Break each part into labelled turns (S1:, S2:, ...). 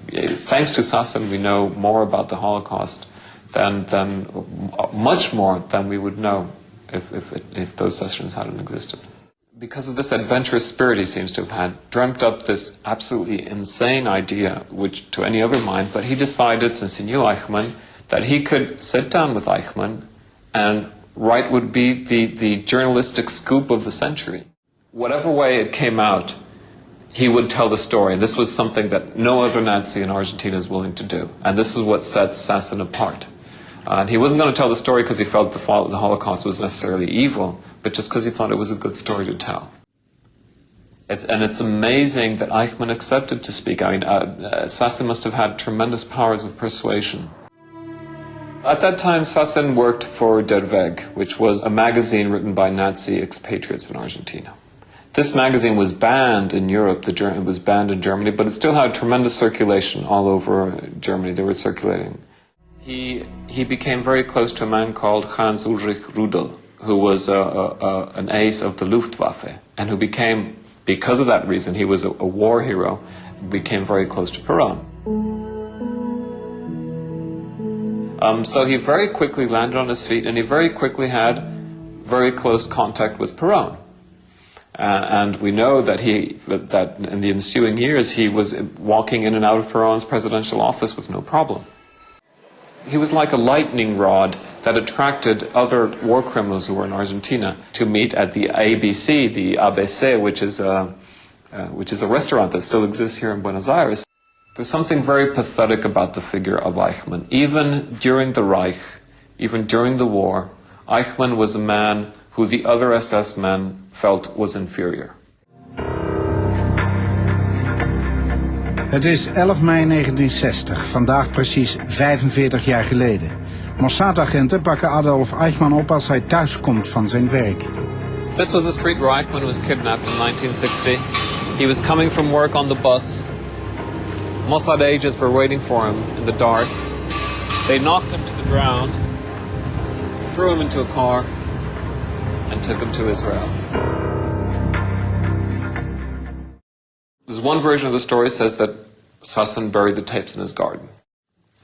S1: Thanks to Sassen, we know more about the Holocaust than much more than we would know if those sessions hadn't existed. Because of this adventurous spirit he seems to have had, dreamt up this absolutely insane idea, which to any other mind, but he decided, since he knew Eichmann, that he could sit down with Eichmann and write would be the journalistic scoop of the century. Whatever way it came out, he would tell the story. And this was something that no other Nazi in Argentina is willing to do. And this is what sets Sassen apart. And he wasn't going to tell the story because he felt the Holocaust was necessarily evil, but just because he thought it was a good story to tell. And it's amazing that Eichmann accepted to speak. I mean, Sassen must have had tremendous powers of persuasion. At that time, Sassen worked for Der Weg, which was a magazine written by Nazi expatriates in Argentina. This magazine was banned in Europe, it was banned in Germany, but it still had tremendous circulation all over Germany. They were circulating. He became very close to a man called Hans Ulrich Rudel, who was an ace of the Luftwaffe, and who became, because of that reason, he was a war hero, became very close to Perón. So he very quickly landed on his feet, and he very quickly had very close contact with Perón. And we know that that in the ensuing years he was walking in and out of Perón's presidential office with no problem. He was like a lightning rod that attracted other war criminals who were in Argentina to meet at the ABC, the ABC, which is a restaurant that still exists here in Buenos Aires. There's something very pathetic about the figure of Eichmann. Even during the Reich, even during the war, Eichmann was a man who the other SS men felt was inferior.
S2: Het is 11 mei 1960, vandaag precies 45 jaar geleden. Mossad-agenten pakken Adolf Eichmann op als hij thuiskomt van zijn werk.
S1: This was the street where Eichmann was kidnapped in 1960. He was coming from work on the bus. Mossad agents were waiting for him in the dark. They knocked him to the ground, threw him into a car, and took him to Israel. There's one version of the story says that Sassen buried the tapes in his garden.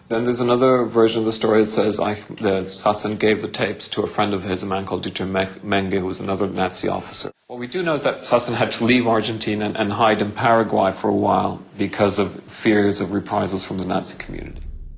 S1: Then there's another version of the story that says Sassen gave the tapes to a friend of his, a man called Dieter Menge, who was another Nazi officer. What we do know is that Sassen had to leave Argentina and hide in Paraguay for a while because of fears of reprisals from the Nazi community.